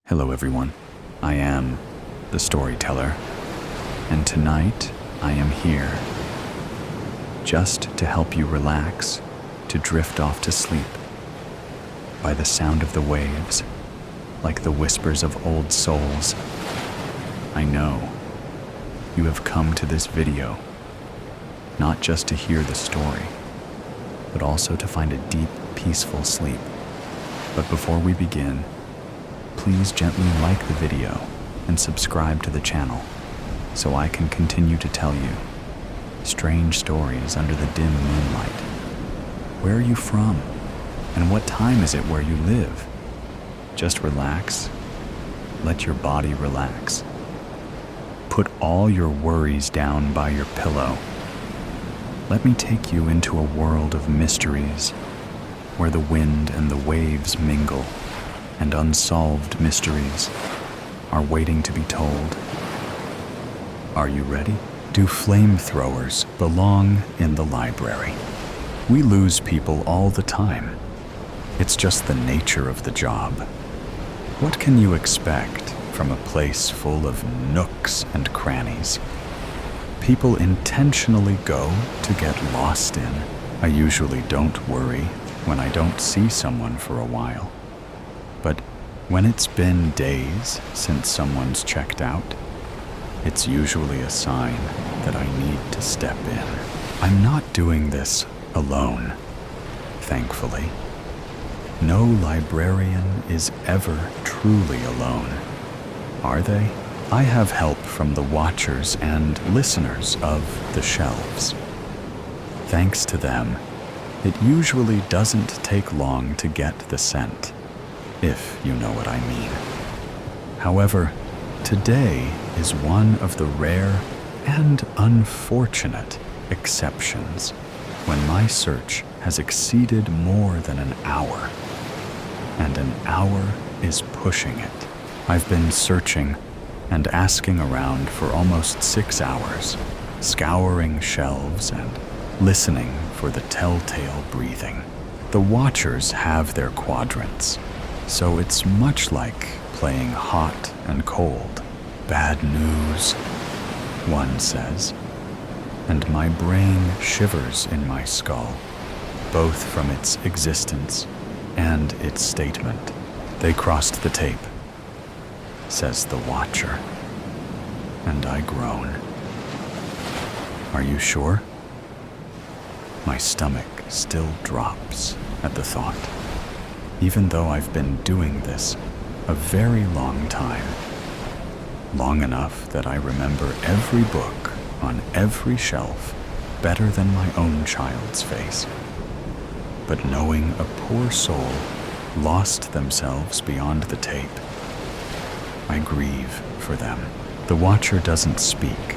Hello everyone, I am the storyteller, and tonight I am here just to help you relax, to drift off to sleep by the sound of the waves, like the whispers of old souls. I know you have come to this video not just to hear the story, but also to find a deep, peaceful sleep. But before we begin, please gently like the video and subscribe to the channel so I can continue to tell you strange stories under the dim moonlight. Where are you from? And what time is it where you live? Just relax. Let your body relax. Put all your worries down by your pillow. Let me take you into a world of mysteries where the wind and the waves mingle, and unsolved mysteries are waiting to be told. Are you ready? Do flamethrowers belong in the library? We lose people all the time. It's just the nature of the job. What can you expect from a place full of nooks and crannies? People intentionally go to get lost in. I usually don't worry when I don't see someone for a while. But when it's been days since someone's checked out, it's usually a sign that I need to step in. I'm not doing this alone, thankfully. No librarian is ever truly alone, are they? I have help from the watchers and listeners of the shelves. Thanks to them, it usually doesn't take long to get the scent, if you know what I mean. However, today is one of the rare and unfortunate exceptions when my search has exceeded more than an hour, and an hour is pushing it. I've been searching and asking around for almost 6 hours, scouring shelves and listening for the telltale breathing. The watchers have their quadrants, so it's much like playing hot and cold. Bad news, one says, and my brain shivers in my skull, both from its existence and its statement. They crossed the tape, says the watcher, and I groan. Are you sure? My stomach still drops at the thought, even though I've been doing this a very long time. Long enough that I remember every book on every shelf better than my own child's face. But knowing a poor soul lost themselves beyond the tape, I grieve for them. The watcher doesn't speak,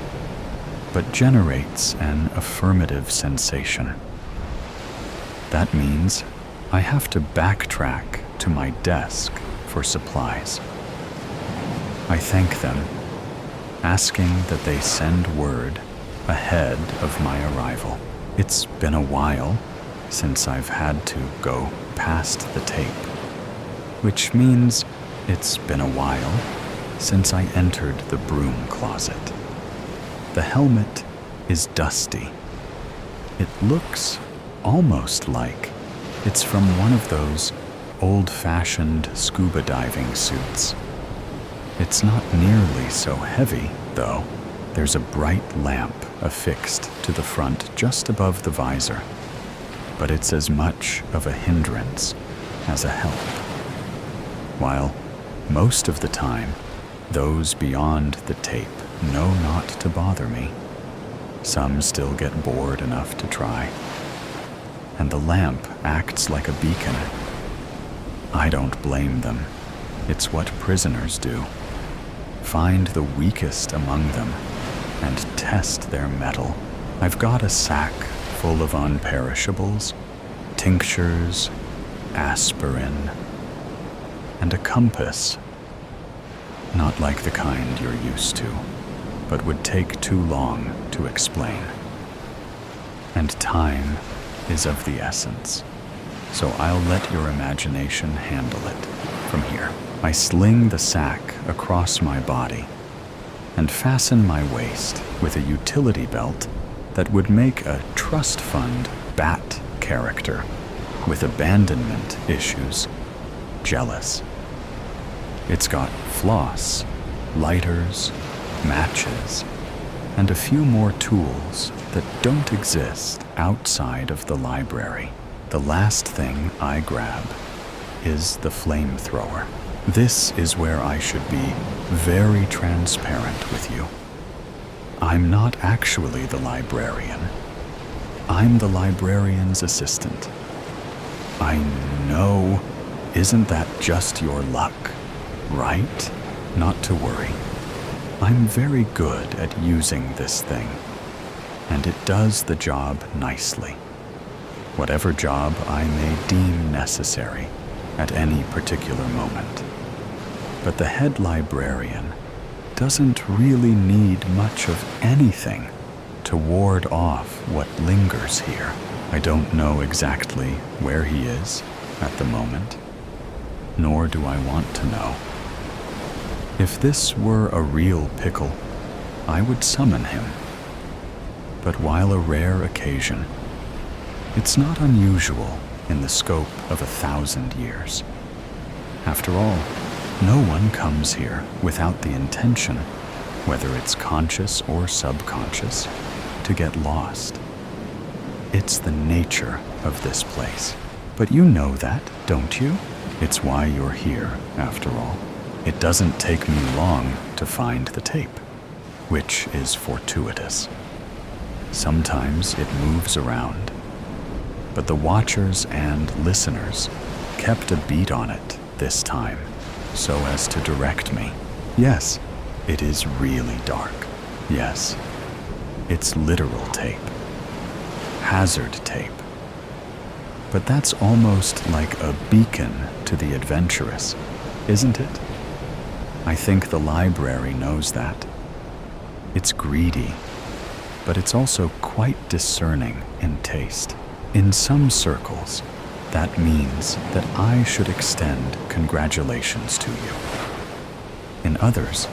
but generates an affirmative sensation. That means I have to backtrack to my desk for supplies. I thank them, asking that they send word ahead of my arrival. It's been a while since I've had to go past the tape, which means it's been a while since I entered the broom closet. The helmet is dusty. It looks almost like it's from one of those old-fashioned scuba diving suits. It's not nearly so heavy, though. There's a bright lamp affixed to the front just above the visor, but it's as much of a hindrance as a help. While most of the time, those beyond the tape know not to bother me, some still get bored enough to try, and the lamp acts like a beacon. I don't blame them. It's what prisoners do. Find the weakest among them and test their mettle. I've got a sack full of unperishables, tinctures, aspirin, and a compass. Not like the kind you're used to, but would take too long to explain. And time is of the essence, so I'll let your imagination handle it. from here. I sling the sack across my body and fasten my waist with a utility belt that would make a trust fund bat character with abandonment issues jealous. It's got floss, lighters, matches, and a few more tools that don't exist outside of the library. The last thing I grab is the flamethrower. This is where I should be very transparent with you. I'm not actually the librarian. I'm the librarian's assistant. I know, isn't that just your luck, right? Not to worry. I'm very good at using this thing, and it does the job nicely. Whatever job I may deem necessary at any particular moment. But the head librarian doesn't really need much of anything to ward off what lingers here. I don't know exactly where he is at the moment, nor do I want to know. If this were a real pickle, I would summon him. But while a rare occasion, it's not unusual in the scope of 1,000 years. After all, no one comes here without the intention, whether it's conscious or subconscious, to get lost. It's the nature of this place. But you know that, don't you? It's why you're here, after all. It doesn't take me long to find the tape, which is fortuitous. Sometimes it moves around, but the watchers and listeners kept a beat on it this time, so as to direct me. Yes, it is really dark. Yes, it's literal tape. Hazard tape. But that's almost like a beacon to the adventurous, isn't it? I think the library knows that. It's greedy, but it's also quite discerning in taste. In some circles, that means that I should extend congratulations to you. In others,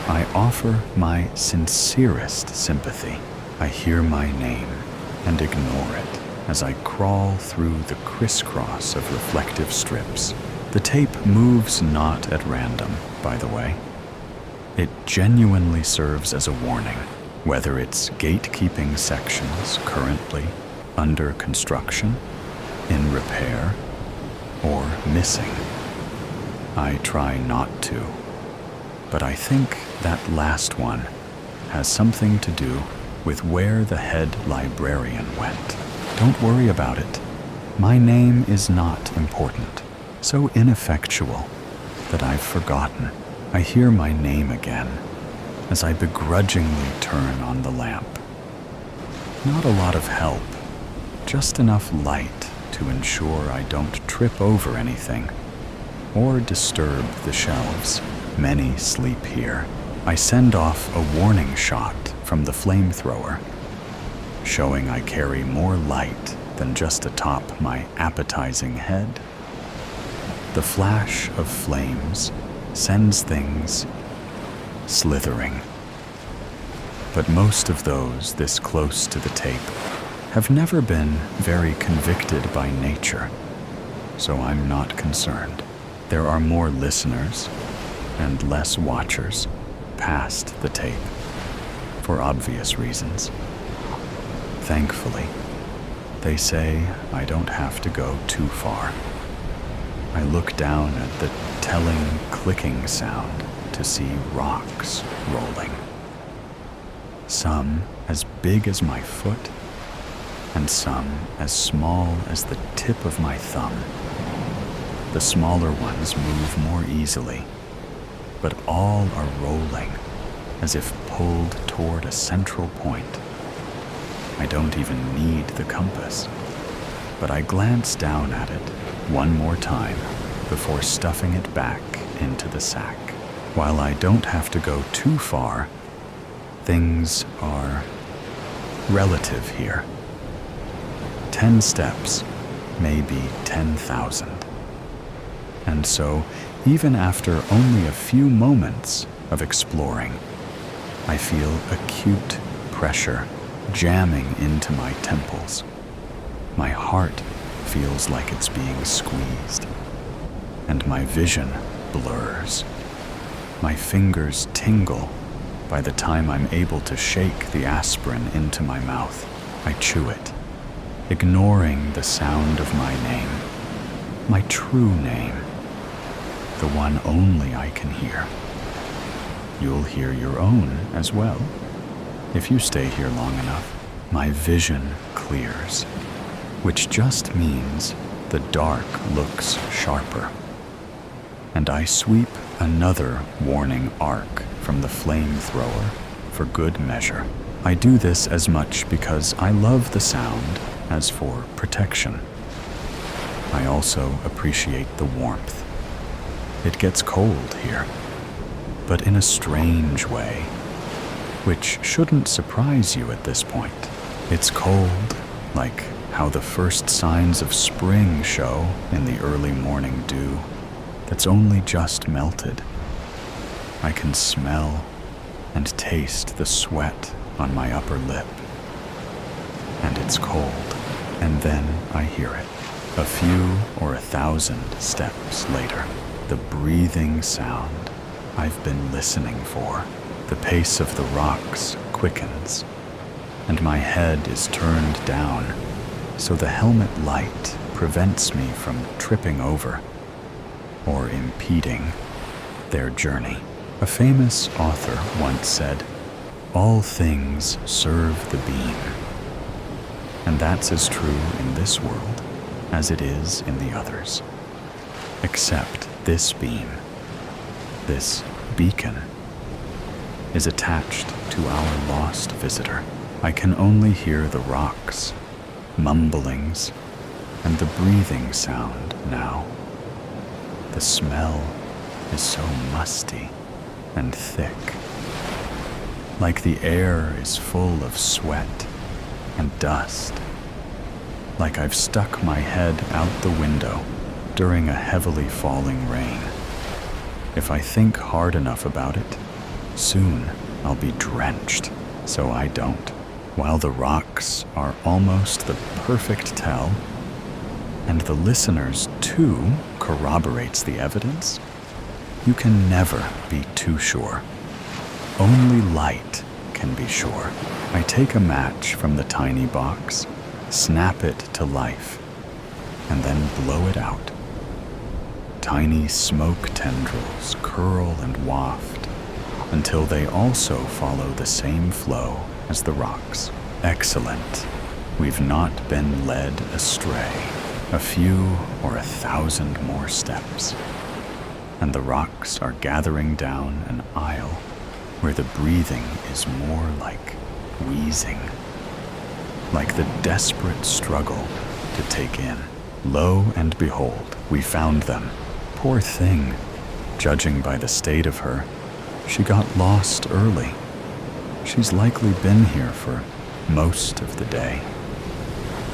I offer my sincerest sympathy. I hear my name and ignore it as I crawl through the crisscross of reflective strips. The tape moves not at random, by the way. It genuinely serves as a warning, whether it's gatekeeping sections currently under construction, in repair, or missing. I try not to, but I think that last one has something to do with where the head librarian went. Don't worry about it. My name is not important, so ineffectual that I've forgotten. I hear my name again as I begrudgingly turn on the lamp. Not a lot of help, just enough light to ensure I don't trip over anything or disturb the shelves. Many sleep here. I send off a warning shot from the flamethrower, showing I carry more light than just atop my appetizing head. The flash of flames sends things slithering. But most of those this close to the tape have never been very convicted by nature, so I'm not concerned. There are more listeners and less watchers past the tape, for obvious reasons. Thankfully, they say I don't have to go too far. I look down at the telling clicking sound to see rocks rolling. Some as big as my foot, and some as small as the tip of my thumb. The smaller ones move more easily, but all are rolling as if pulled toward a central point. I don't even need the compass, but I glance down at it one more time before stuffing it back into the sack. While I don't have to go too far, things are relative here. 10 steps may be 10,000. And so, even after only a few moments of exploring. I feel acute pressure jamming into my temples. My heart feels like it's being squeezed, and my vision blurs. My fingers tingle by the time I'm able to shake the aspirin into my mouth. I chew it, ignoring the sound of my name, my true name, the one only I can hear. You'll hear your own as well, if you stay here long enough. My vision clears, which just means the dark looks sharper. And I sweep another warning arc from the flamethrower for good measure. I do this as much because I love the sound as for protection. I also appreciate the warmth. It gets cold here, but in a strange way, which shouldn't surprise you at this point. It's cold, like how the first signs of spring show in the early morning dew that's only just melted. I can smell and taste the sweat on my upper lip. And it's cold, and then I hear it. A few or 1,000 steps later, the breathing sound I've been listening for. The pace of the rocks quickens, and my head is turned down, so the helmet light prevents me from tripping over or impeding their journey. A famous author once said, "All things serve the beam." And that's as true in this world as it is in the others. Except this beam, this beacon, is attached to our lost visitor. I can only hear the rocks, mumblings, and the breathing sound now. The smell is so musty and thick, like the air is full of sweat and dust, like I've stuck my head out the window during a heavily falling rain. If I think hard enough about it, soon I'll be drenched, so I don't. While the rocks are almost the perfect tell, and the listener's too corroborates the evidence, you can never be too sure. Only light can be sure. I take a match from the tiny box, snap it to life, and then blow it out. Tiny smoke tendrils curl and waft until they also follow the same flow as the rocks. Excellent. We've not been led astray. A few or 1,000 more steps, and the rocks are gathering down an aisle where the breathing is more like wheezing, like the desperate struggle to take in. Lo and behold, we found them. Poor thing. Judging by the state of her, she got lost early. She's likely been here for most of the day.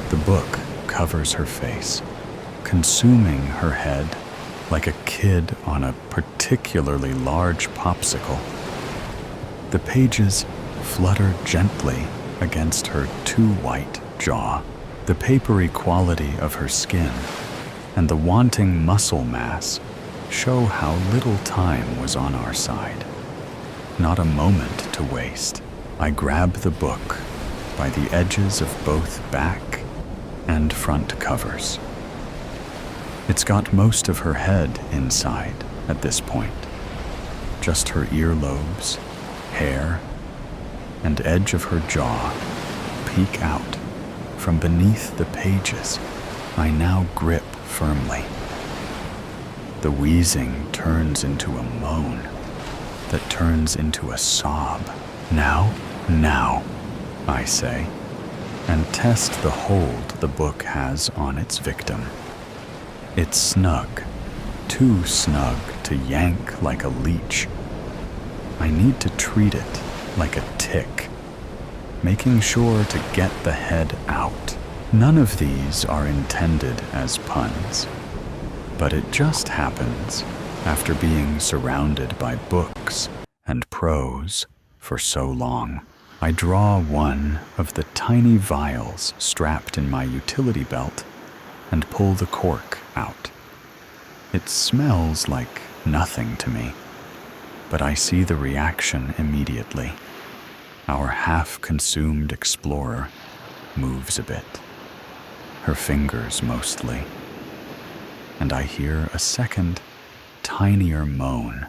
The book covers her face, consuming her head like a kid on a particularly large popsicle. The pages flutter gently against her too white jaw. The papery quality of her skin and the wanting muscle mass show how little time was on our side. Not a moment to waste. I grab the book by the edges of both back and front covers. It's got most of her head inside at this point. Just her earlobes, hair, and edge of her jaw peek out from beneath the pages I now grip firmly. The wheezing turns into a moan that turns into a sob. Now, I say, and test the hold the book has on its victim. It's snug, too snug to yank like a leech. I need to treat it like a tick, making sure to get the head out. None of these are intended as puns, but it just happens after being surrounded by books and prose for so long. I draw one of the tiny vials strapped in my utility belt and pull the cork out. It smells like nothing to me, but I see the reaction immediately. Our half-consumed explorer moves a bit, her fingers mostly, and I hear a second, tinier moan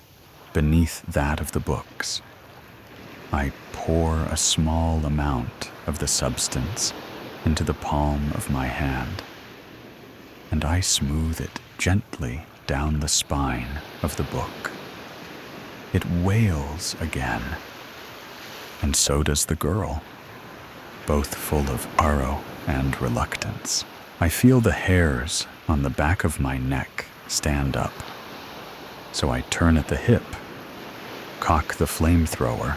beneath that of the books. I pour a small amount of the substance into the palm of my hand, and I smooth it gently down the spine of the book. It wails again, and so does the girl, both full of sorrow and reluctance. I feel the hairs on the back of my neck stand up, so I turn at the hip, cock the flamethrower,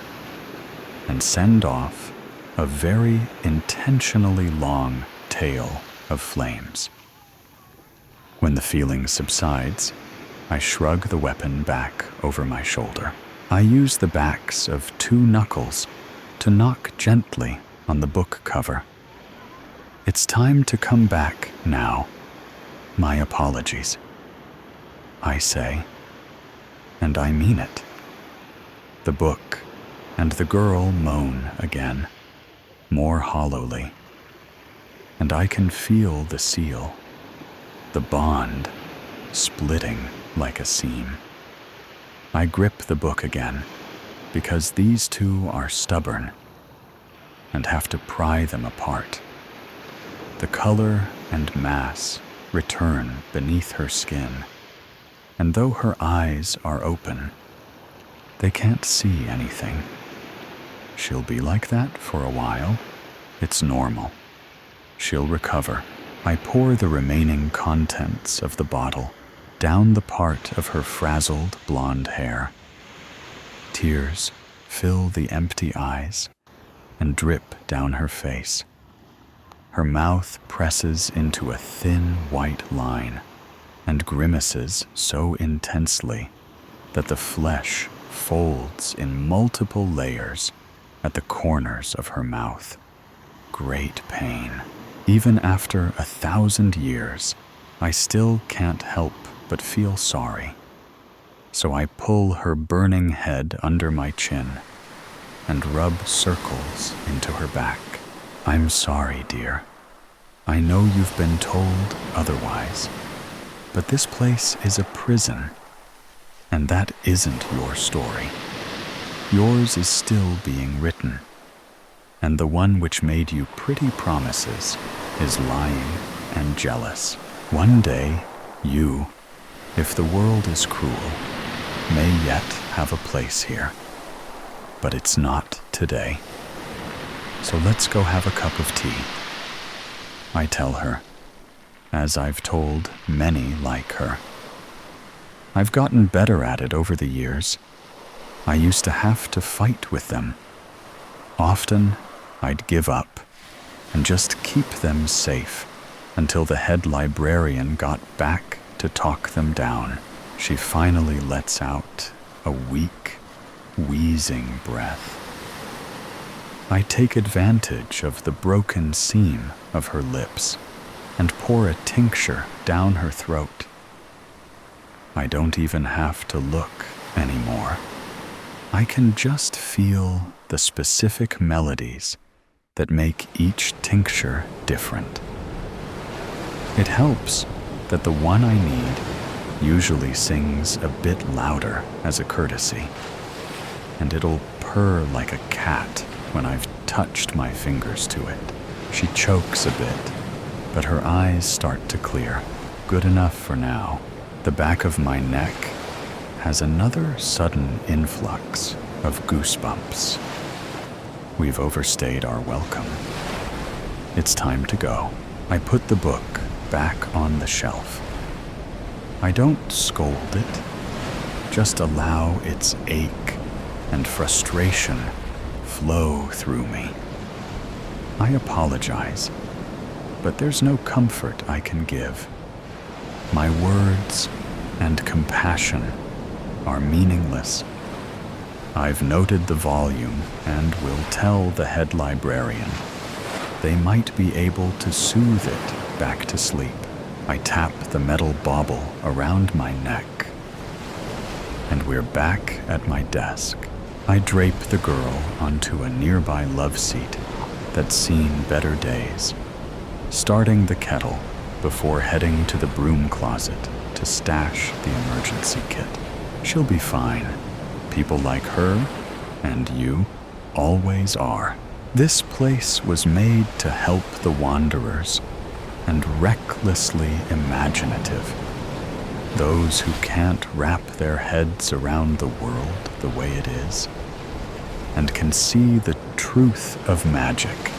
and send off a very intentionally long tail of flames. When the feeling subsides, I shrug the weapon back over my shoulder. I use the backs of 2 knuckles to knock gently on the book cover. It's time to come back now. My apologies, I say, and I mean it. The book and the girl moan again, more hollowly, and I can feel the seal, the bond, splitting like a seam. I grip the book again, because these two are stubborn and have to pry them apart. The color and mass return beneath her skin, and though her eyes are open, they can't see anything. She'll be like that for a while. It's normal. She'll recover. I pour the remaining contents of the bottle down the part of her frazzled blonde hair. Tears fill the empty eyes and drip down her face. Her mouth presses into a thin white line and grimaces so intensely that the flesh folds in multiple layers at the corners of her mouth. Great pain. Even after 1,000 years, I still can't help but feel sorry. So I pull her burning head under my chin and rub circles into her back. I'm sorry, dear. I know you've been told otherwise, but this place is a prison, and that isn't your story. Yours is still being written, and the one which made you pretty promises is lying and jealous. One day, you, if the world is cruel, may yet have a place here. But it's not today. So let's go have a cup of tea, I tell her, as I've told many like her. I've gotten better at it over the years. I used to have to fight with them. Often, I'd give up and just keep them safe until the head librarian got back to talk them down. She finally lets out a weak, wheezing breath. I take advantage of the broken seam of her lips and pour a tincture down her throat. I don't even have to look anymore. I can just feel the specific melodies that make each tincture different. It helps that the one I need usually sings a bit louder as a courtesy, and it'll purr like a cat when I've touched my fingers to it. She chokes a bit, but her eyes start to clear. Good enough for now. The back of my neck has another sudden influx of goosebumps. We've overstayed our welcome. It's time to go. I put the book back on the shelf. I don't scold it, just allow its ache and frustration flow through me. I apologize, but there's no comfort I can give. My words and compassion are meaningless. I've noted the volume and will tell the head librarian. They might be able to soothe it back to sleep. I tap the metal bauble around my neck, and we're back at my desk. I drape the girl onto a nearby love seat that's seen better days, starting the kettle before heading to the broom closet to stash the emergency kit. She'll be fine. People like her, and you, always are. This place was made to help the wanderers, and recklessly imaginative. Those who can't wrap their heads around the world the way it is, and can see the truth of magic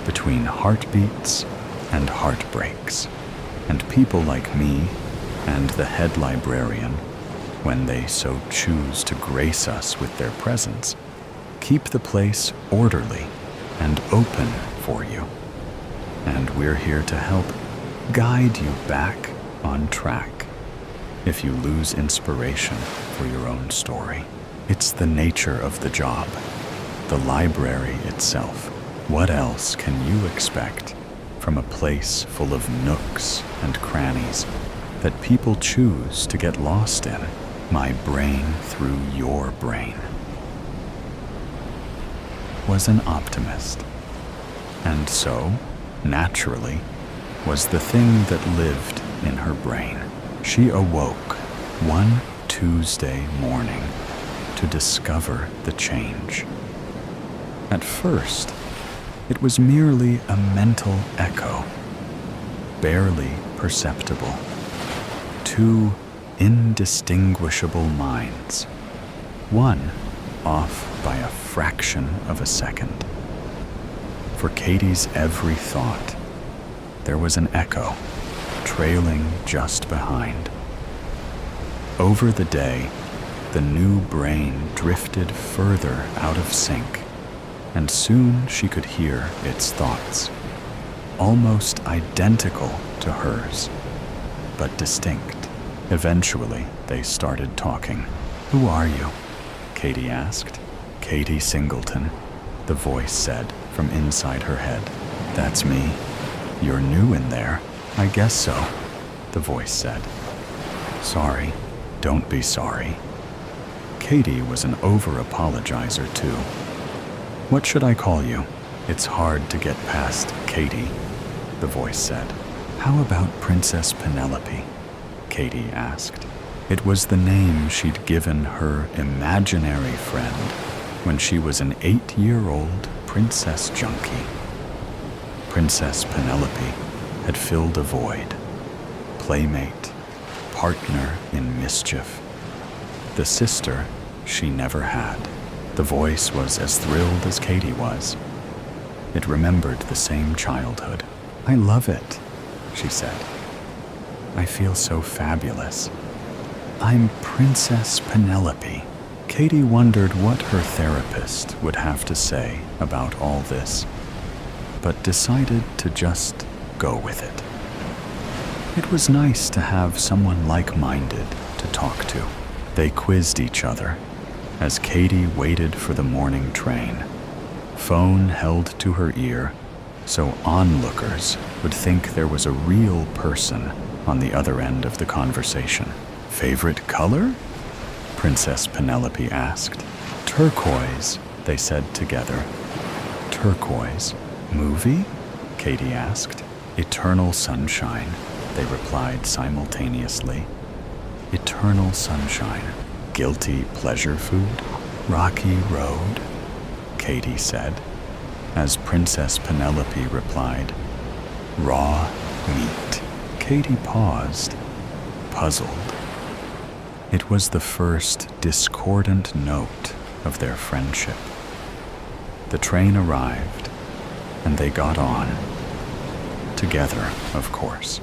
between heartbeats and heartbreaks. And people like me and the head librarian, when they so choose to grace us with their presence, keep the place orderly and open for you. And we're here to help guide you back on track if you lose inspiration for your own story. It's the nature of the job, the library itself. What else can you expect from a place full of nooks and crannies that people choose to get lost in? My brain through your brain was an optimist, and so, naturally, was the thing that lived in her brain. She awoke one Tuesday morning to discover the change. At first, it was merely a mental echo, barely perceptible. Two indistinguishable minds, one off by a fraction of a second. For Katie's every thought, there was an echo, trailing just behind. Over the day, the new brain drifted further out of sync, and soon she could hear its thoughts, almost identical to hers, but distinct. Eventually, they started talking. "Who are you?" Katie asked. "Katie Singleton," the voice said from inside her head. "That's me." "You're new in there." "I guess so," the voice said. "Sorry." "Don't be sorry." Katie was an over-apologizer too. "What should I call you?" "It's hard to get past Katie," the voice said. "How about Princess Penelope?" Katie asked. It was the name she'd given her imaginary friend when she was an 8-year-old princess junkie. Princess Penelope had filled a void. Playmate, partner in mischief. The sister she never had. The voice was as thrilled as Katie was. It remembered the same childhood. "I love it," she said. "I feel so fabulous. I'm Princess Penelope." Katie wondered what her therapist would have to say about all this, but decided to just go with it. It was nice to have someone like-minded to talk to. They quizzed each other as Katie waited for the morning train, phone held to her ear so onlookers would think there was a real person on the other end of the conversation. "Favorite color?" Princess Penelope asked. "Turquoise," they said together. "Turquoise." "Movie?" Katie asked. "Eternal Sunshine," they replied simultaneously. "Eternal Sunshine." "Guilty pleasure food?" "Rocky Road," Katie said, as Princess Penelope replied, "Raw meat." Katie paused, puzzled. It was the first discordant note of their friendship. The train arrived, and they got on. Together, of course.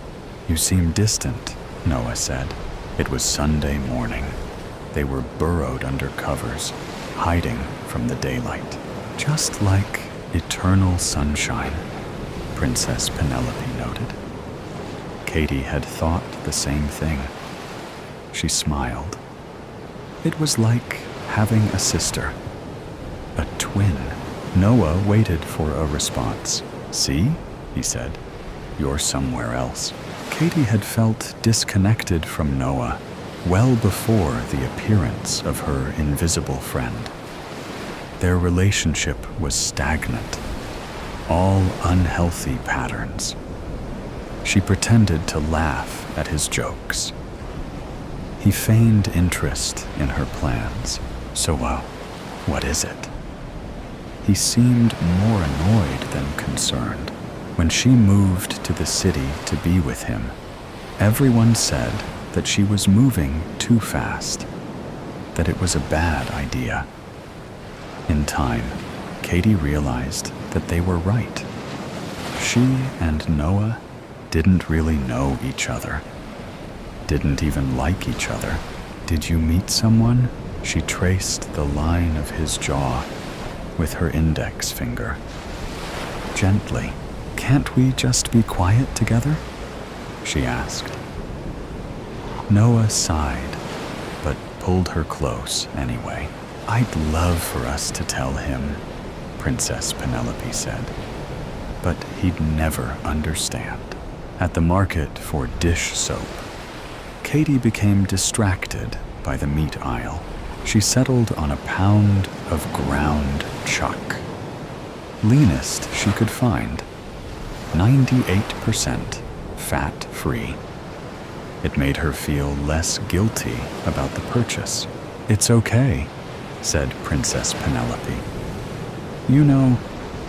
"You seem distant," Noah said. It was Sunday morning. They were burrowed under covers, hiding from the daylight. "Just like eternal sunshine," Princess Penelope noted. Katie had thought the same thing. She smiled. It was like having a sister, a twin. Noah waited for a response. "See?" he said. "You're somewhere else." Katie had felt disconnected from Noah well before the appearance of her invisible friend. Their relationship was stagnant, all unhealthy patterns. She pretended to laugh at his jokes. He feigned interest in her plans. "So, what is it?" He seemed more annoyed than concerned. When she moved to the city to be with him, everyone said that she was moving too fast, that it was a bad idea. In time, Katie realized that they were right. She and Noah didn't really know each other, didn't even like each other. "Did you meet someone?" She traced the line of his jaw with her index finger. Gently. "Can't we just be quiet together?" she asked. Noah sighed, but pulled her close anyway. "I'd love for us to tell him," Princess Penelope said, "but he'd never understand." At the market for dish soap, Katie became distracted by the meat aisle. She settled on a pound of ground chuck, leanest she could find, 98% fat-free. It made her feel less guilty about the purchase. "It's okay," said Princess Penelope. "You know,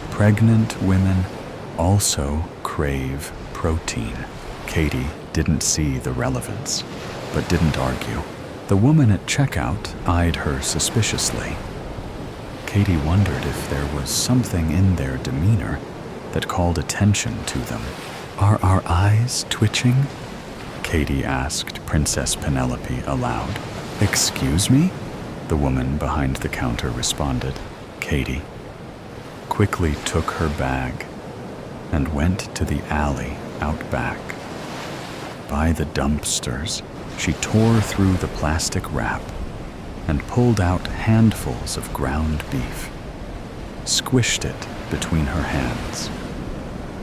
pregnant women also crave protein." Katie didn't see the relevance, but didn't argue. The woman at checkout eyed her suspiciously. Katie wondered if there was something in their demeanor that called attention to them. "Are our eyes twitching?" Katie asked Princess Penelope aloud. "Excuse me?" the woman behind the counter responded. Katie quickly took her bag and went to the alley out back. By the dumpsters, she tore through the plastic wrap and pulled out handfuls of ground beef, squished it between her hands,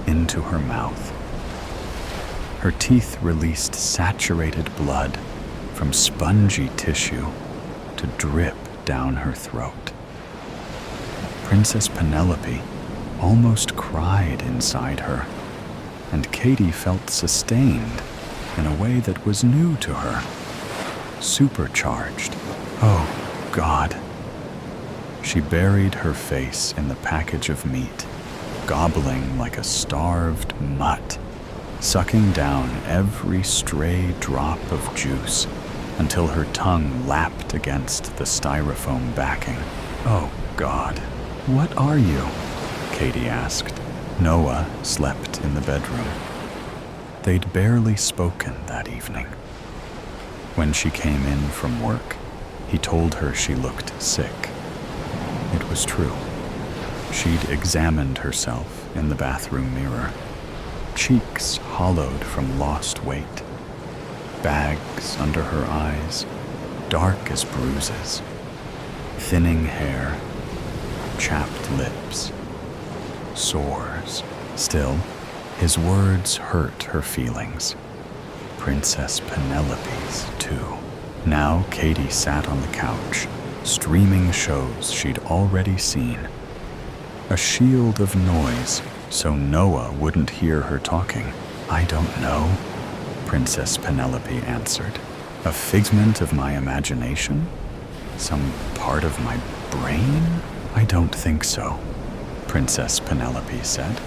into her mouth. Her teeth released saturated blood from spongy tissue to drip down her throat. Princess Penelope almost cried inside her, and Katie felt sustained in a way that was new to her, supercharged. "Oh, God." She buried her face in the package of meat, gobbling like a starved mutt, sucking down every stray drop of juice until her tongue lapped against the styrofoam backing. "Oh, God, what are you?" Katie asked. Noah slept in the bedroom. They'd barely spoken that evening. When she came in from work, he told her she looked sick. It was true. She'd examined herself in the bathroom mirror, cheeks hollowed from lost weight, bags under her eyes, dark as bruises, thinning hair, chapped lips, sores. Still, his words hurt her feelings. Princess Penelope's, too. Now Katie sat on the couch, streaming shows she'd already seen. A shield of noise so Noah wouldn't hear her talking. "I don't know," Princess Penelope answered. "A figment of my imagination? Some part of my brain? I don't think so," Princess Penelope said.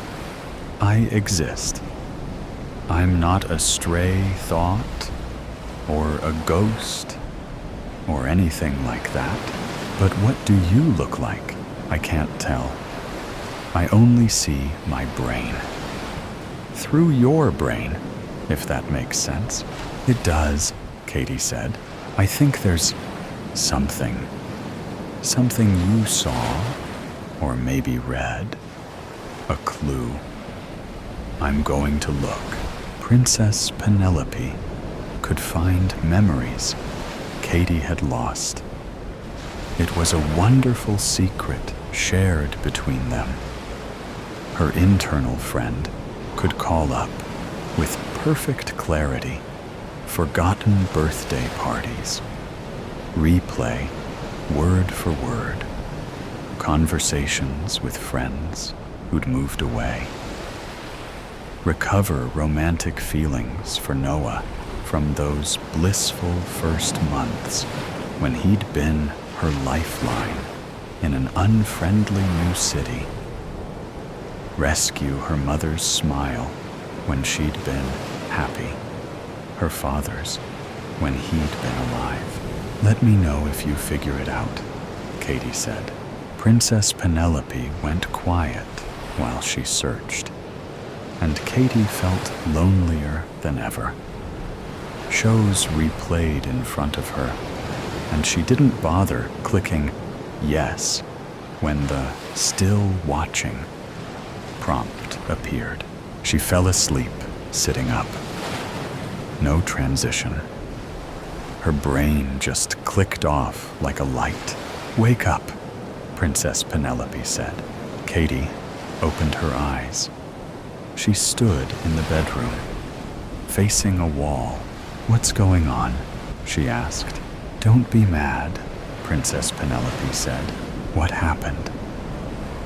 "I exist. I'm not a stray thought, or a ghost, or anything like that. But what do you look like? I can't tell. I only see my brain. Through your brain, if that makes sense." "It does," Katie said. "I think there's something. Something you saw, or maybe read. A clue. I'm going to look." Princess Penelope could find memories Katie had lost It was a wonderful secret shared between them. Her internal friend could call up, with perfect clarity, forgotten birthday parties, replay, word for word, conversations with friends who'd moved away, recover romantic feelings for Noah from those blissful first months when he'd been her lifeline in an unfriendly new city, rescue her mother's smile when she'd been happy, her father's when he'd been alive. "Let me know if you figure it out," Katie said. Princess Penelope went quiet while she searched, and Katie felt lonelier than ever. Shows replayed in front of her, and she didn't bother clicking yes when the "still watching" prompt appeared. She fell asleep, sitting up. No transition. Her brain just clicked off like a light. "Wake up," Princess Penelope said. Katie opened her eyes. She stood in the bedroom, facing a wall. "What's going on?" she asked. "Don't be mad," Princess Penelope said. "What happened?"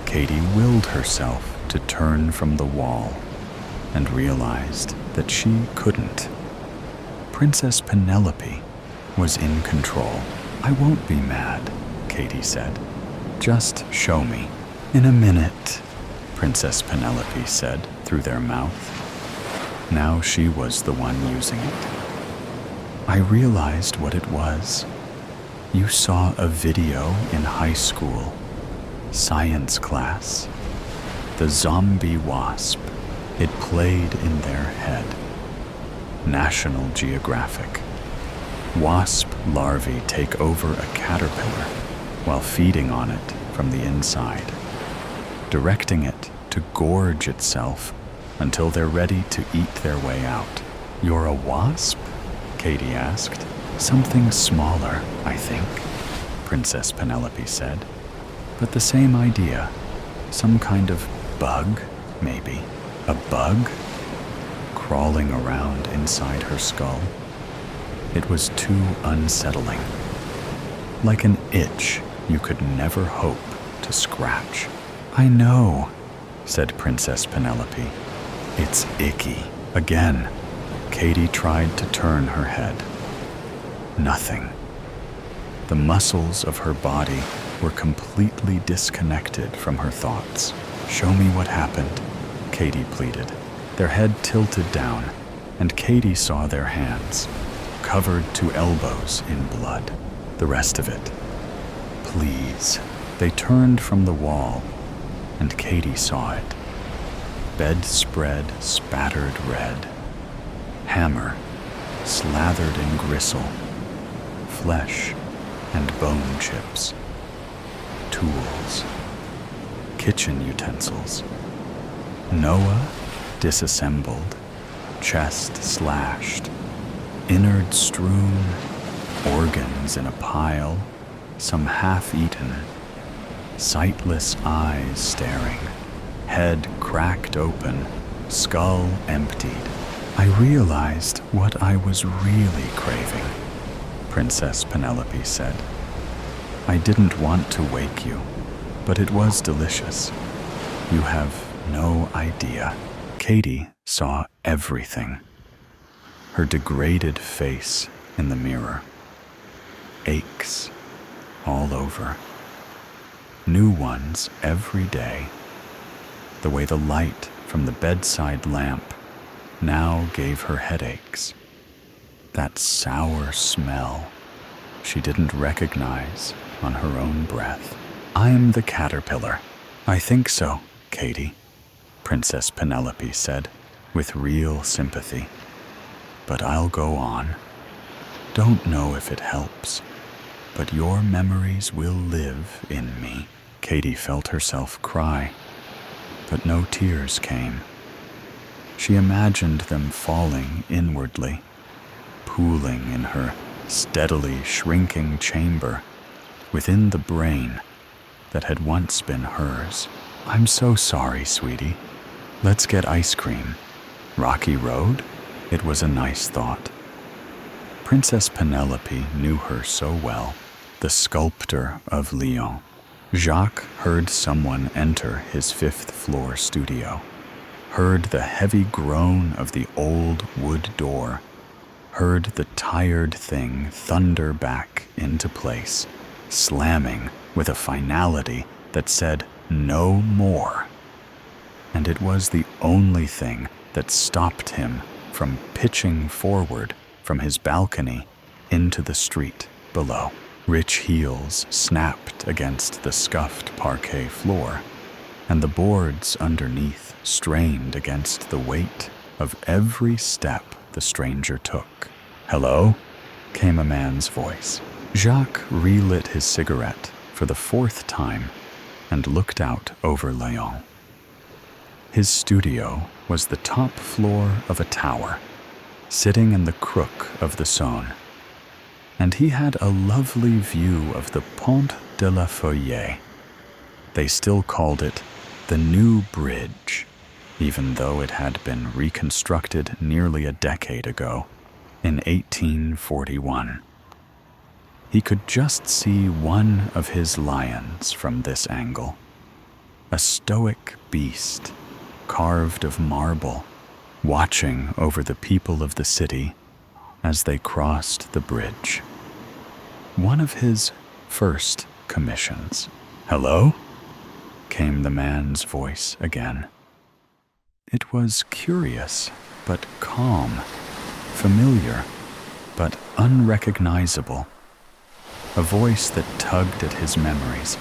Katie willed herself to turn from the wall and realized that she couldn't. Princess Penelope was in control. "I won't be mad," Katie said. "Just show me." "In a minute," Princess Penelope said through their mouth. Now she was the one using it. "I realized what it was. You saw a video in high school, science class. The zombie wasp. It played in their head. National Geographic. Wasp larvae take over a caterpillar while feeding on it from the inside, directing it to gorge itself until they're ready to eat their way out." "You're a wasp?" Katie asked. "Something smaller, I think," Princess Penelope said. "But the same idea. Some kind of bug, maybe." "A bug?" Crawling around inside her skull. It was too unsettling. Like an itch you could never hope to scratch. "I know," said Princess Penelope. "It's icky." Again, Katie tried to turn her head. Nothing. The muscles of her body were completely disconnected from her thoughts. "Show me what happened," Katie pleaded. Their head tilted down, and Katie saw their hands, covered to elbows in blood. The rest of it. "Please." They turned from the wall, and Katie saw it. Bedspread spattered red. Hammer slathered in gristle. Flesh and bone chips. Tools. Kitchen utensils. Noah disassembled. Chest slashed. Innards strewn. Organs in a pile. Some half-eaten. Sightless eyes staring. Head cracked open. Skull emptied. "I realized what I was really craving," Princess Penelope said. "I didn't want to wake you, but it was delicious. You have no idea." Katie saw everything. Her degraded face in the mirror. Aches all over. New ones every day. The way the light from the bedside lamp now gave her headaches. That sour smell she didn't recognize on her own breath. "I'm the caterpillar." "I think so, Katie," Princess Penelope said with real sympathy. "But I'll go on. Don't know if it helps, but your memories will live in me." Katie felt herself cry, but no tears came. She imagined them falling inwardly, pooling in her steadily shrinking chamber within the brain that had once been hers. "I'm so sorry, sweetie. Let's get ice cream." Rocky Road? It was a nice thought. Princess Penelope knew her so well, the sculptor of Lyon. Jacques heard someone enter his fifth-floor studio, heard the heavy groan of the old wood door, heard the tired thing thunder back into place, slamming with a finality that said no more. And it was the only thing that stopped him from pitching forward from his balcony into the street below. Rich heels snapped against the scuffed parquet floor, and the boards underneath strained against the weight of every step the stranger took. "Hello?" came a man's voice. Jacques relit his cigarette for the fourth time and looked out over Lyon. His studio was the top floor of a tower, sitting in the crook of the Saône, and he had a lovely view of the Pont de la Feuillée. They still called it the New Bridge, even though it had been reconstructed nearly a decade ago, in 1841. He could just see one of his lions from this angle, a stoic beast carved of marble, watching over the people of the city as they crossed the bridge. One of his first commissions. "Hello?" came the man's voice again. It was curious but calm, familiar but unrecognizable, a voice that tugged at his memories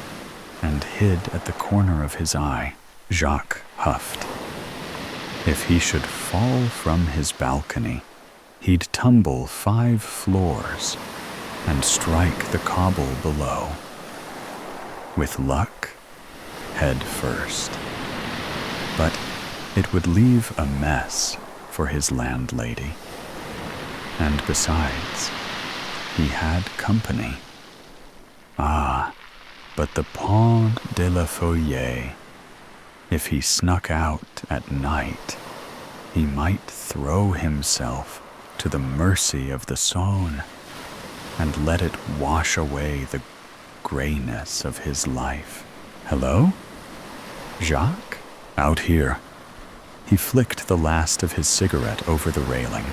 and hid at the corner of his eye. Jacques huffed. If he should fall from his balcony, he'd tumble 5 floors and strike the cobble below. With luck, head first. But it would leave a mess for his landlady. And besides, he had company. Ah, but the Pont de la Feuillée. If he snuck out at night, he might throw himself to the mercy of the Saône and let it wash away the grayness of his life. "Hello? Jacques? Out here." He flicked the last of his cigarette over the railing.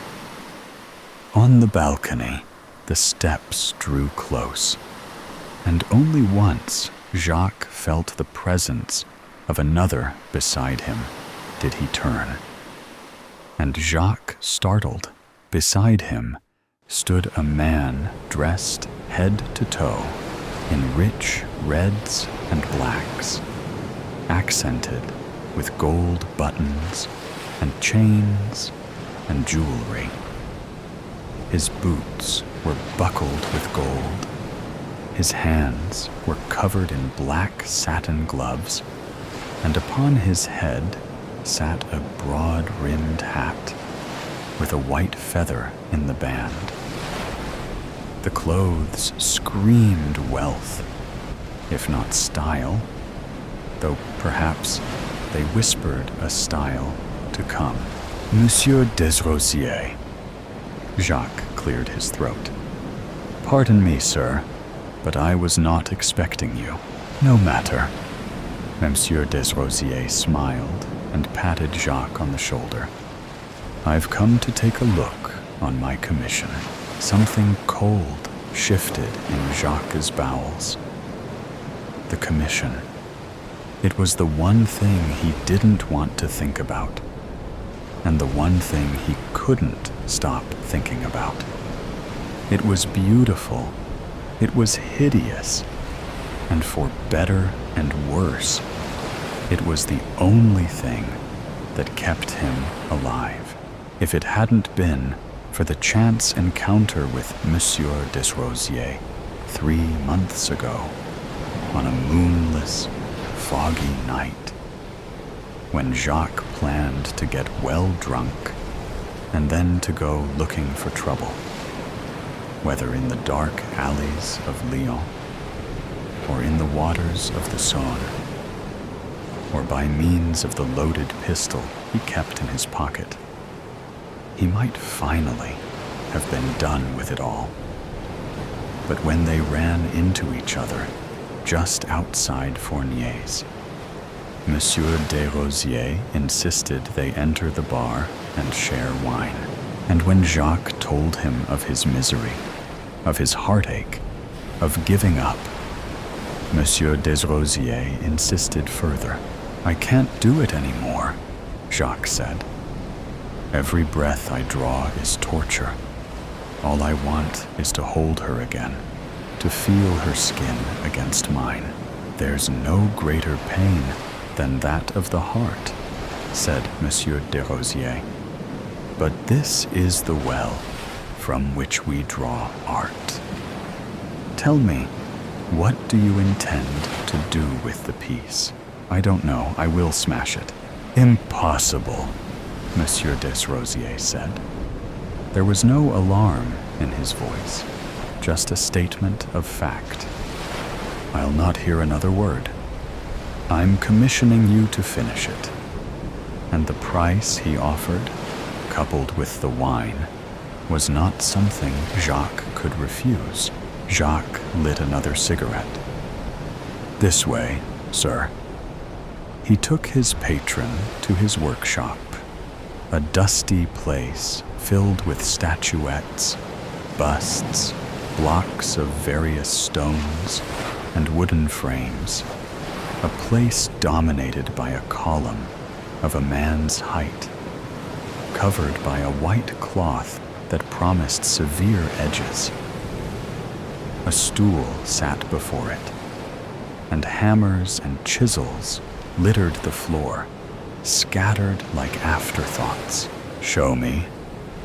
On the balcony, the steps drew close, and only once Jacques felt the presence of another beside him did he turn. And Jacques startled. Beside him stood a man dressed head to toe in rich reds and blacks, accented with gold buttons and chains and jewelry. His boots were buckled with gold. His hands were covered in black satin gloves, and upon his head sat a broad-rimmed hat with a white feather in the band. The clothes screamed wealth, if not style, though perhaps they whispered a style to come. "Monsieur Desrosiers." Jacques cleared his throat. "Pardon me, sir, but I was not expecting you." "No matter." Monsieur Desrosiers smiled and patted Jacques on the shoulder. "I've come to take a look on my commission." Something cold shifted in Jacques' bowels. The commission. It was the one thing he didn't want to think about, and the one thing he couldn't stop thinking about. It was beautiful. It was hideous. And for better and worse, it was the only thing that kept him alive. If it hadn't been for the chance encounter with Monsieur Desrosiers 3 months ago, on a moonless, foggy night, when Jacques planned to get well drunk and then to go looking for trouble, whether in the dark alleys of Lyon or in the waters of the Saône, or by means of the loaded pistol he kept in his pocket. He might finally have been done with it all. But when they ran into each other just outside Fournier's, Monsieur Desrosiers insisted they enter the bar and share wine. And when Jacques told him of his misery, of his heartache, of giving up, Monsieur Desrosiers insisted further. "I can't do it anymore," Jacques said. "Every breath I draw is torture. All I want is to hold her again, to feel her skin against mine. There's no greater pain than that of the heart," said Monsieur Desrosiers. "But this is the well from which we draw art. Tell me, what do you intend to do with the piece?" "I don't know. I will smash it." "Impossible," Monsieur Desrosiers said. There was no alarm in his voice, just a statement of fact. "I'll not hear another word. I'm commissioning you to finish it." And the price he offered, coupled with the wine, was not something Jacques could refuse. Jacques lit another cigarette. "This way, sir." He took his patron to his workshop, a dusty place filled with statuettes, busts, blocks of various stones, and wooden frames, a place dominated by a column of a man's height, covered by a white cloth that promised severe edges. A stool sat before it, and hammers and chisels littered the floor, scattered like afterthoughts. "Show me,"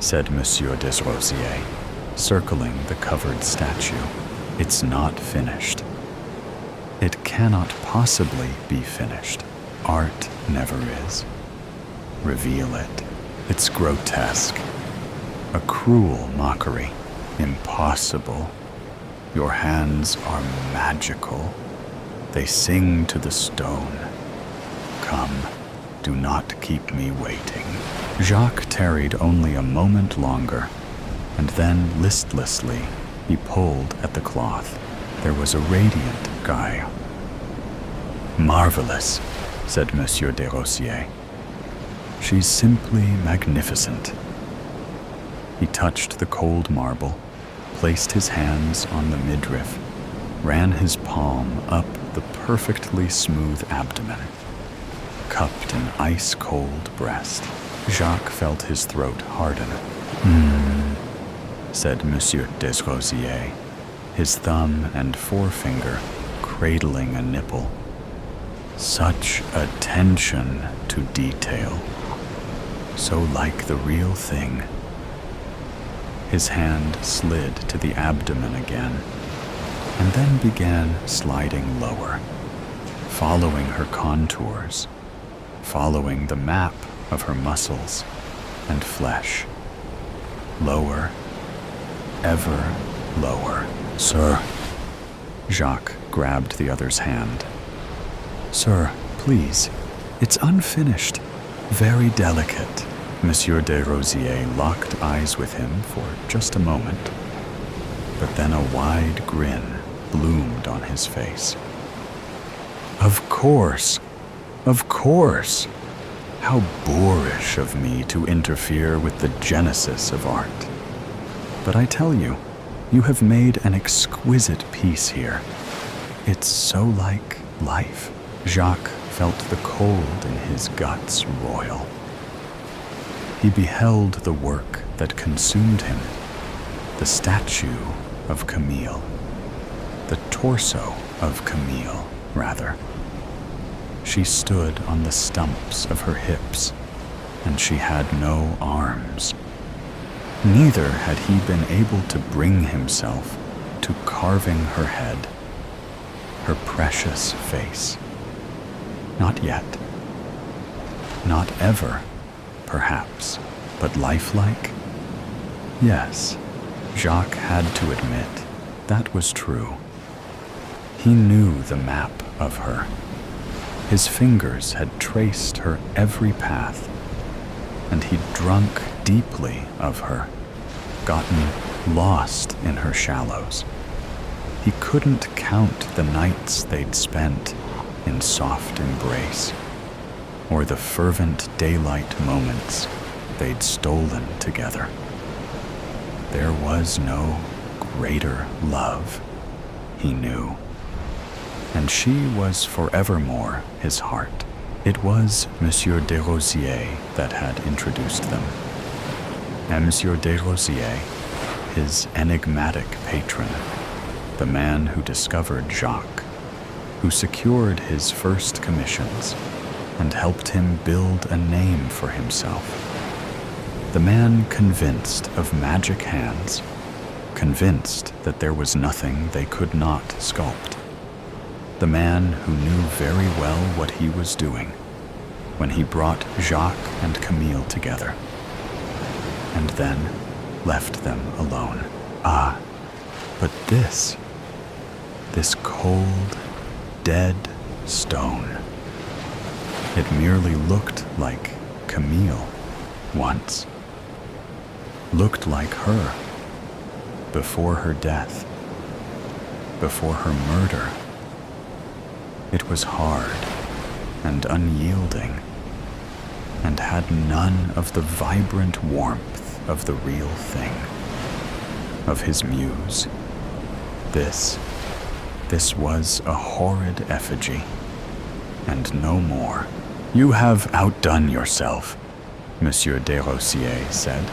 said Monsieur Desrosiers, circling the covered statue. "It's not finished. It cannot possibly be finished. Art never is. Reveal it. It's grotesque. A cruel mockery. Impossible. Your hands are magical. They sing to the stone. Come, do not keep me waiting." Jacques tarried only a moment longer, and then listlessly he pulled at the cloth. There was a radiant guile. "Marvelous," said Monsieur Desrosiers. "She's simply magnificent." He touched the cold marble, placed his hands on the midriff, ran his palm up the perfectly smooth abdomen, cupped an ice-cold breast. Jacques felt his throat harden. Said Monsieur Desrosiers, his thumb and forefinger cradling a nipple. "Such attention to detail. So like the real thing." His hand slid to the abdomen again, and then began sliding lower, following her contours, following the map of her muscles and flesh. Lower, ever lower. "Sir." Jacques grabbed the other's hand. "Sir, please. It's unfinished. Very delicate." Monsieur Desrosiers locked eyes with him for just a moment, but then a wide grin bloomed on his face. Of course. How boorish of me to interfere with the genesis of art. But I tell you, you have made an exquisite piece here. It's so like life." Jacques felt the cold in his guts roil. He beheld the work that consumed him, the statue of Camille, the torso of Camille, rather. She stood on the stumps of her hips, and she had no arms. Neither had he been able to bring himself to carving her head, her precious face. Not yet. Not ever, perhaps, but lifelike? Yes, Jacques had to admit that was true. He knew the map of her. His fingers had traced her every path, and he'd drunk deeply of her, gotten lost in her shallows. He couldn't count the nights they'd spent in soft embrace, or the fervent daylight moments they'd stolen together. There was no greater love, he knew, and she was forevermore his heart. It was Monsieur Desrosiers that had introduced them. And Monsieur Desrosiers, his enigmatic patron, the man who discovered Jacques, who secured his first commissions and helped him build a name for himself. The man convinced of magic hands, convinced that there was nothing they could not sculpt. The man who knew very well what he was doing when he brought Jacques and Camille together, and then left them alone. Ah, but this cold, dead stone, it merely looked like Camille once, looked like her before her death, before her murder. It was hard and unyielding, and had none of the vibrant warmth of the real thing, of his muse. This was a horrid effigy, and no more. You have outdone yourself, Monsieur Desrosiers said.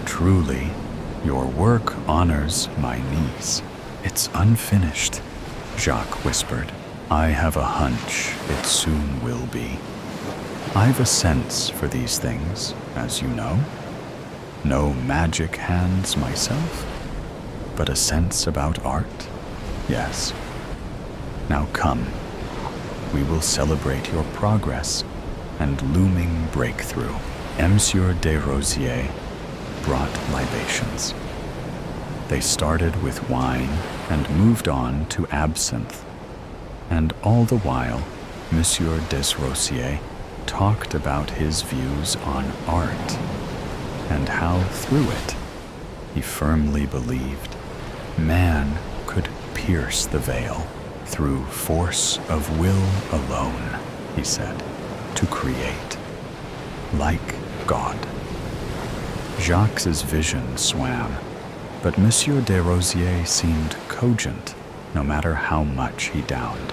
Truly, your work honors my niece. It's unfinished, Jacques whispered. I have a hunch it soon will be. I've a sense for these things, as you know. No magic hands myself, but a sense about art, yes. Now come, we will celebrate your progress and looming breakthrough. Monsieur Desrosiers brought libations. They started with wine and moved on to absinthe. And all the while, Monsieur Desrosiers talked about his views on art and how through it, he firmly believed, man could pierce the veil through force of will alone, he said, to create, like God. Jacques' vision swam, but Monsieur Desrosiers seemed cogent, no matter how much he downed.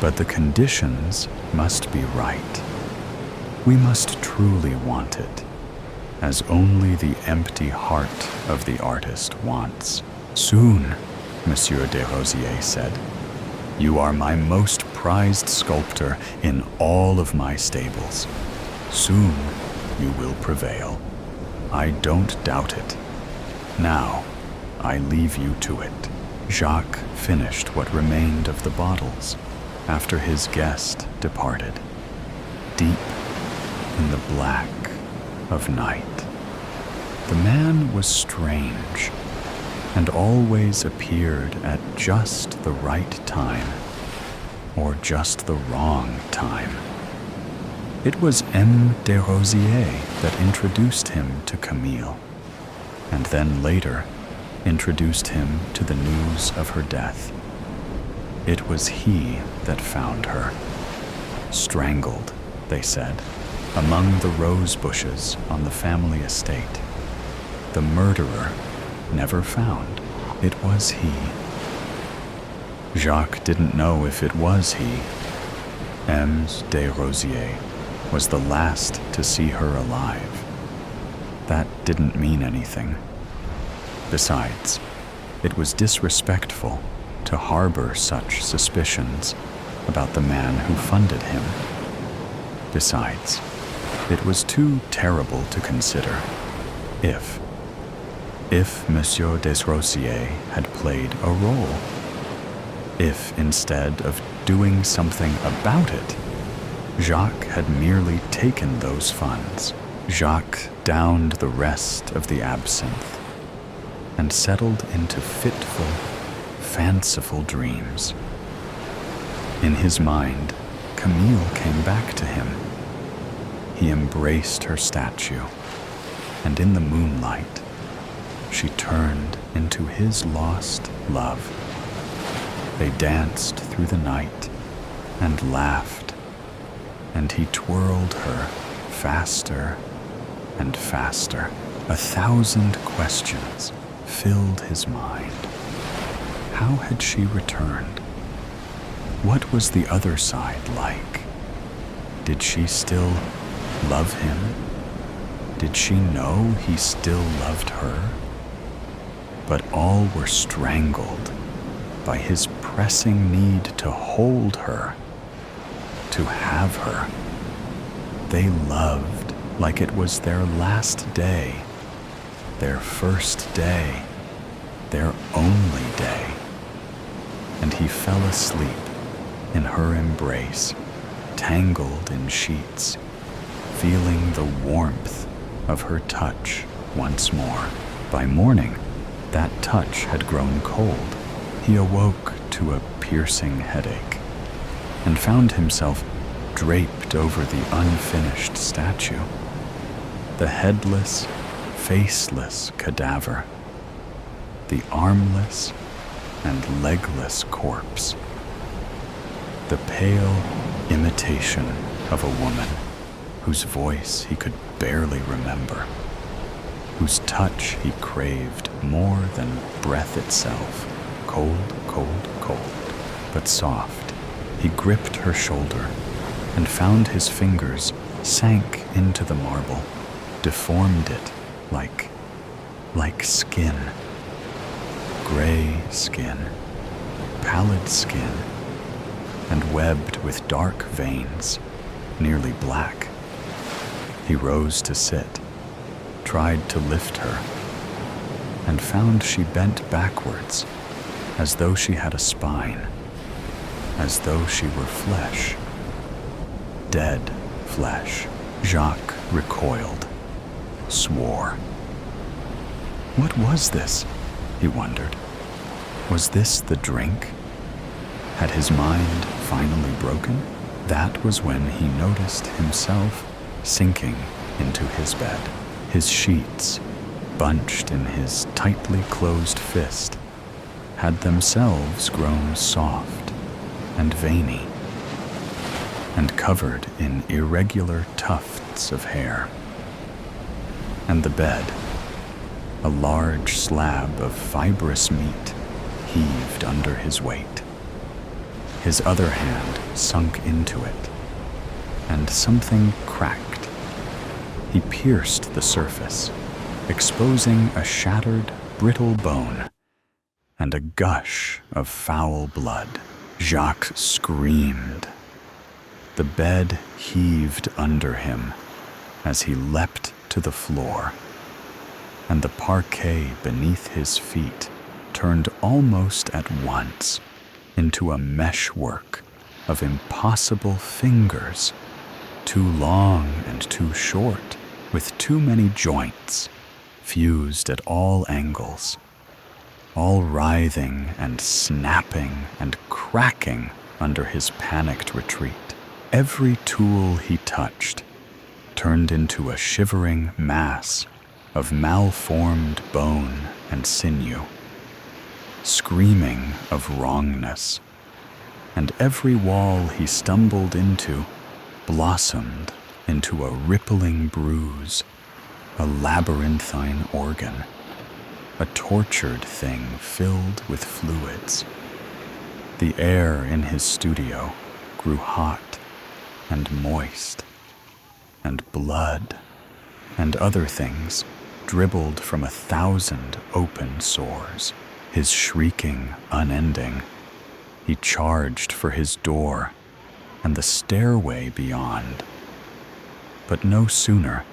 But the conditions must be right. We must truly want it, as only the empty heart of the artist wants. Soon, Monsieur Desrosiers said, you are my most prized sculptor in all of my stables. Soon you will prevail. I don't doubt it. Now, I leave you to it. Jacques finished what remained of the bottles after his guest departed, deep in the black of night. The man was strange and always appeared at just the right time, or just the wrong time. It was M. Desrosiers that introduced him to Camille, and then later introduced him to the news of her death. It was he that found her, strangled, they said, among the rose bushes on the family estate. The murderer never found. It was he. Jacques didn't know if it was he. M. Desrosiers was the last to see her alive. That didn't mean anything. Besides, it was disrespectful to harbor such suspicions about the man who funded him. Besides, it was too terrible to consider if Monsieur Desrosiers had played a role. If instead of doing something about it, Jacques had merely taken those funds. Jacques downed the rest of the absinthe and settled into fitful, fanciful dreams. In his mind, Camille came back to him. He embraced her statue, and in the moonlight, she turned into his lost love. They danced through the night and laughed, and he twirled her faster and faster. 1,000 questions filled his mind. How had she returned? What was the other side like? Did she still love him? Did she know he still loved her? But all were strangled by his pressing need to hold her, to have her. They loved like it was their last day, their first day, their only day. And he fell asleep in her embrace, tangled in sheets, feeling the warmth of her touch once more. By morning, that touch had grown cold. He awoke to a piercing headache and found himself draped over the unfinished statue. The headless, faceless cadaver, the armless and legless corpse, the pale imitation of a woman whose voice he could barely remember, whose touch he craved more than breath itself. Cold, cold, cold, but soft. He gripped her shoulder and found his fingers sank into the marble, deformed it like skin. Gray skin, pallid skin, and webbed with dark veins, nearly black. He rose to sit, tried to lift her, and found she bent backwards, as though she had a spine, as though she were flesh. Dead flesh. Jacques recoiled, swore. What was this? He wondered. Was this the drink? Had his mind finally broken? That was when he noticed himself sinking into his bed, his sheets, bunched in his tightly closed fist, had themselves grown soft and veiny and covered in irregular tufts of hair. And the bed, a large slab of fibrous meat, heaved under his weight. His other hand sunk into it, and something cracked. He pierced the surface, exposing a shattered, brittle bone and a gush of foul blood. Jacques screamed. The bed heaved under him as he leapt to the floor, and the parquet beneath his feet turned almost at once into a meshwork of impossible fingers, too long and too short, with too many joints, fused at all angles, all writhing and snapping and cracking under his panicked retreat. Every tool he touched turned into a shivering mass of malformed bone and sinew, screaming of wrongness, and every wall he stumbled into blossomed into a rippling bruise, a labyrinthine organ, a tortured thing filled with fluids. The air in his studio grew hot and moist, and blood and other things dribbled from 1,000 open sores. His shrieking unending, he charged for his door and the stairway beyond. But no sooner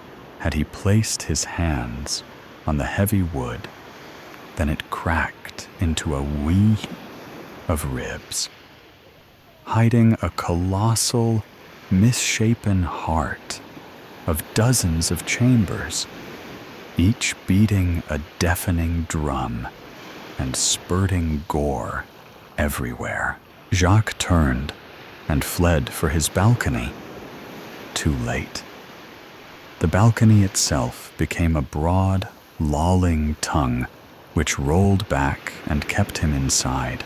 had he placed his hands on the heavy wood than it cracked into a wee of ribs, hiding a colossal, misshapen heart of dozens of chambers, each beating a deafening drum and spurting gore everywhere. Jacques turned and fled for his balcony. Too late. The balcony itself became a broad, lolling tongue which rolled back and kept him inside,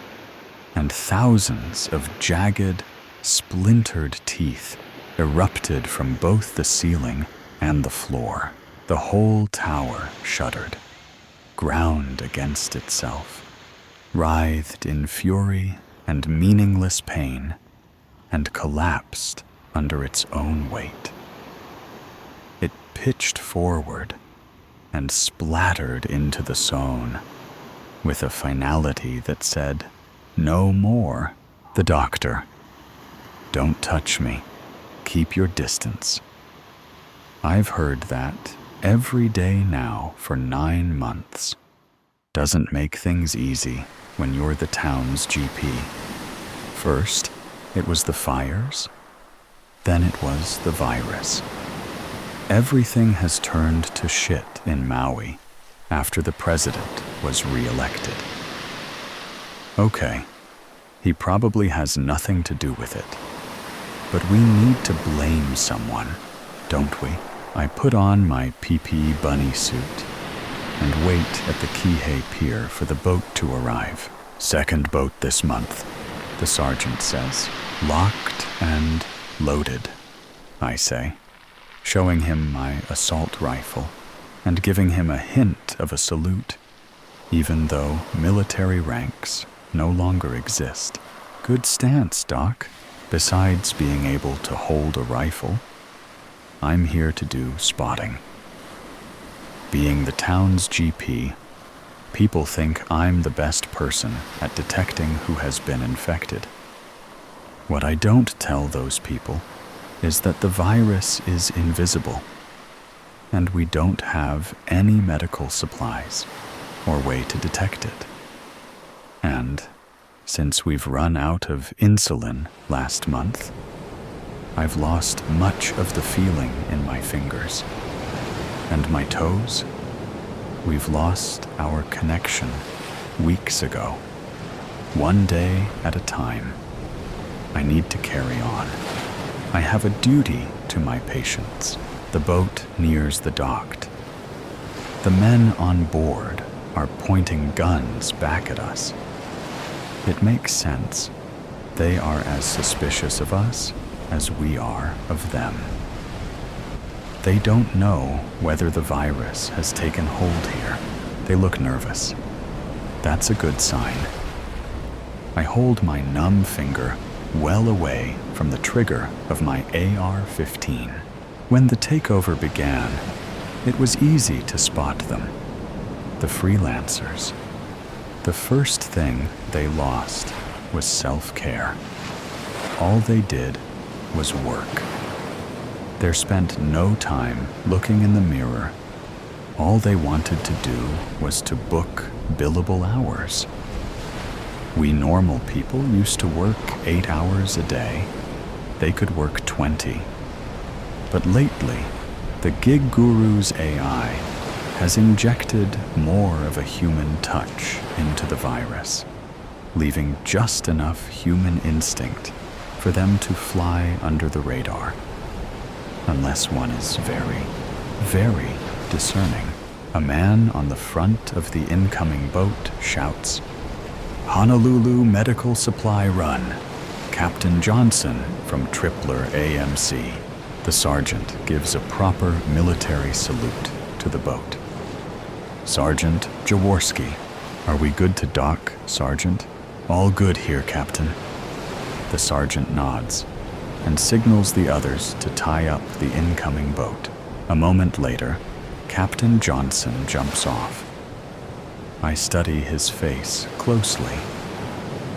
and thousands of jagged, splintered teeth erupted from both the ceiling and the floor. The whole tower shuddered, ground against itself, writhed in fury and meaningless pain, and collapsed under its own weight. It pitched forward and splattered into the zone with a finality that said, "No more." The doctor, "Don't touch me. Keep your distance." I've heard that every day now for 9 months. Doesn't make things easy when you're the town's GP. First, it was the fires. Then it was the virus. Everything has turned to shit in Maui after the president was re-elected. Okay, he probably has nothing to do with it. But we need to blame someone, don't we? I put on my PP bunny suit and wait at the Kihei Pier for the boat to arrive. Second boat this month, the sergeant says. Locked and loaded, I say, showing him my assault rifle and giving him a hint of a salute, even though military ranks no longer exist. Good stance, Doc. Besides being able to hold a rifle, I'm here to do spotting. Being the town's GP, people think I'm the best person at detecting who has been infected. What I don't tell those people is that the virus is invisible, and we don't have any medical supplies or way to detect it. And since we've run out of insulin last month, I've lost much of the feeling in my fingers. And my toes? We've lost our connection weeks ago. One day at a time. I need to carry on. I have a duty to my patients. The boat nears the dock. The men on board are pointing guns back at us. It makes sense. They are as suspicious of us as we are of them. They don't know whether the virus has taken hold here. They look nervous. That's a good sign. I hold my numb finger well away from the trigger of my AR-15. When the takeover began, it was easy to spot them. The freelancers. The first thing they lost was self-care. All they did was work. They spent no time looking in the mirror. All they wanted to do was to book billable hours. We normal people used to work 8 hours a day. They could work 20. But lately, the gig guru's AI has injected more of a human touch into the virus, leaving just enough human instinct for them to fly under the radar. Unless one is very, very discerning. A man on the front of the incoming boat shouts, "Honolulu Medical Supply Run, Captain Johnson from Tripler AMC." The sergeant gives a proper military salute to the boat. "Sergeant Jaworski, are we good to dock, Sergeant?" "All good here, Captain." The sergeant nods and signals the others to tie up the incoming boat. A moment later, Captain Johnson jumps off. I study his face closely.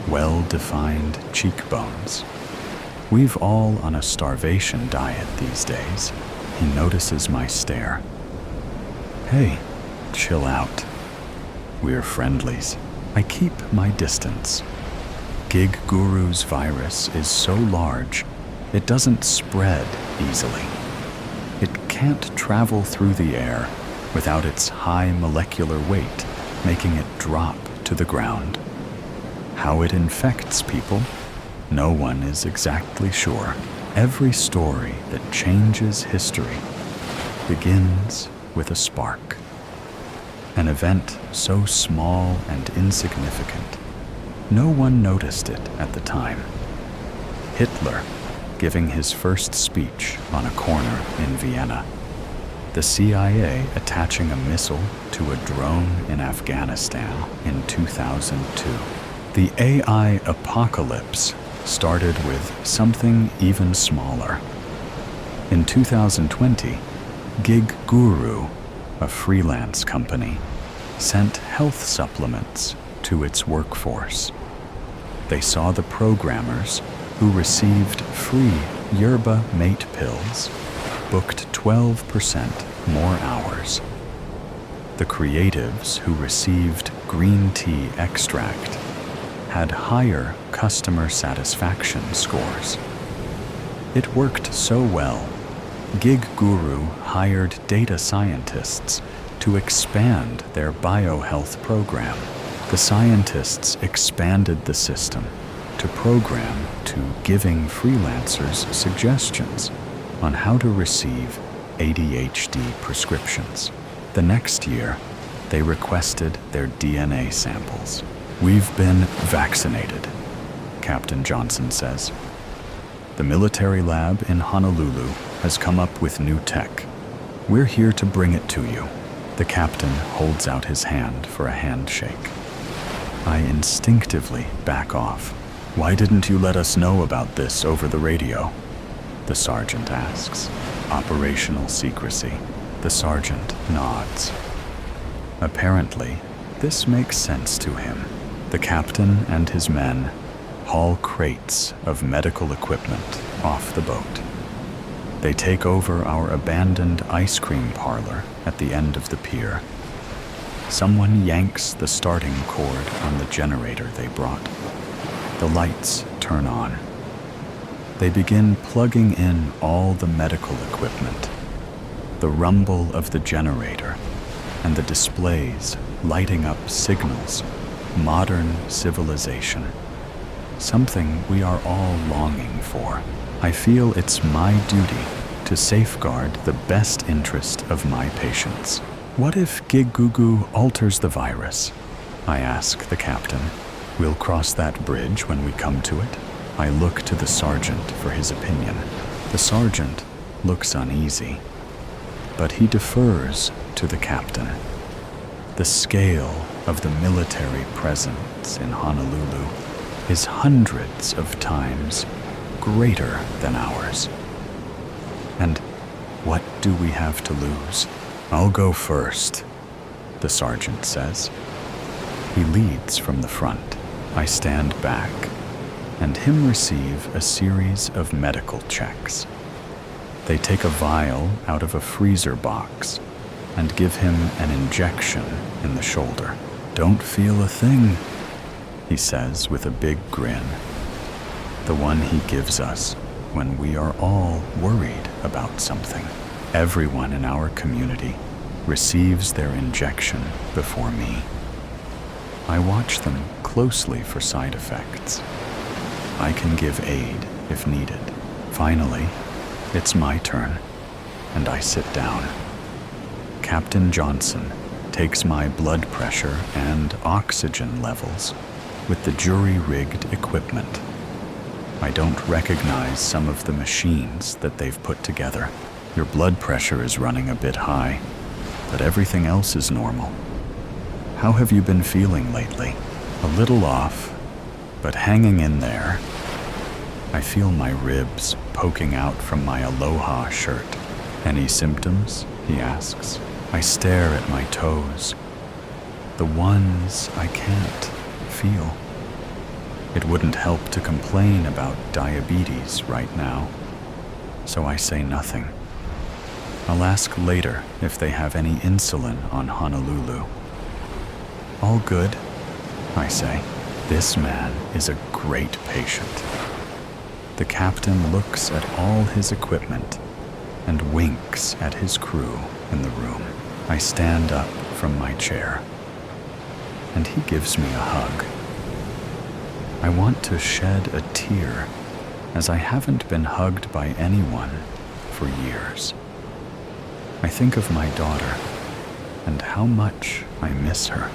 Well-defined cheekbones. We've all on a starvation diet these days. He notices my stare. "Hey, chill out. We're friendlies." I keep my distance. Gig Guru's virus is so large, it doesn't spread easily. It can't travel through the air without its high molecular weight, making it drop to the ground. How it infects people, no one is exactly sure. Every story that changes history begins with a spark. An event so small and insignificant, no one noticed it at the time. Hitler giving his first speech on a corner in Vienna. The CIA attaching a missile to a drone in Afghanistan in 2002. The AI apocalypse started with something even smaller. In 2020, Gig Guru, a freelance company, sent health supplements to its workforce. They saw the programmers who received free yerba mate pills booked 12% more hours. The creatives who received green tea extract had higher customer satisfaction scores. It worked so well, Gig Guru hired data scientists to expand their biohealth program. The scientists expanded the system to program to giving freelancers suggestions on how to receive ADHD prescriptions. The next year, they requested their DNA samples. "We've been vaccinated," Captain Johnson says. "The military lab in Honolulu has come up with new tech. We're here to bring it to you." The captain holds out his hand for a handshake. I instinctively back off. "Why didn't you let us know about this over the radio?" the sergeant asks. "Operational secrecy." The sergeant nods. Apparently, this makes sense to him. The captain and his men haul crates of medical equipment off the boat. They take over our abandoned ice cream parlor at the end of the pier. Someone yanks the starting cord on the generator they brought. The lights turn on. They begin plugging in all the medical equipment. The rumble of the generator and the displays lighting up signals, modern civilization. Something we are all longing for. I feel it's my duty to safeguard the best interest of my patients. What if Gigugu alters the virus? I ask the captain. We'll cross that bridge when we come to it. I look to the sergeant for his opinion. The sergeant looks uneasy, but he defers to the captain. The scale of the military presence in Honolulu is hundreds of times greater than ours. And what do we have to lose? "I'll go first," the sergeant says. He leads from the front. I stand back and him receive a series of medical checks. They take a vial out of a freezer box and give him an injection in the shoulder. "Don't feel a thing," he says with a big grin. The one he gives us when we are all worried about something. Everyone in our community receives their injection before me. I watch them closely for side effects. I can give aid if needed. Finally, it's my turn, and I sit down. Captain Johnson takes my blood pressure and oxygen levels with the jury-rigged equipment. I don't recognize some of the machines that they've put together. "Your blood pressure is running a bit high, but everything else is normal. How have you been feeling lately?" "A little off, but hanging in there." I feel my ribs poking out from my Aloha shirt. "Any symptoms?" he asks. I stare at my toes, the ones I can't feel. It wouldn't help to complain about diabetes right now, so I say nothing. I'll ask later if they have any insulin on Honolulu. "All good," I say. This man is a great patient. The captain looks at all his equipment and winks at his crew in the room. I stand up from my chair. and he gives me a hug. I want to shed a tear, as I haven't been hugged by anyone for years. I think of my daughter and how much I miss her.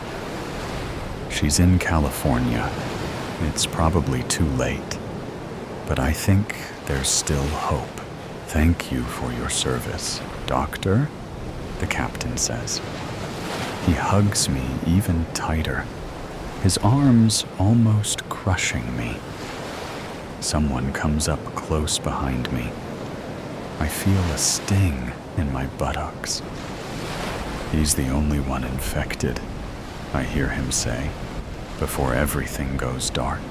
She's in California. It's probably too late, but I think there's still hope. Thank you for your service, Doctor, the captain says. He hugs me even tighter, his arms almost crushing me. Someone comes up close behind me. I feel a sting in my buttocks. He's the only one infected, I hear him say, before everything goes dark.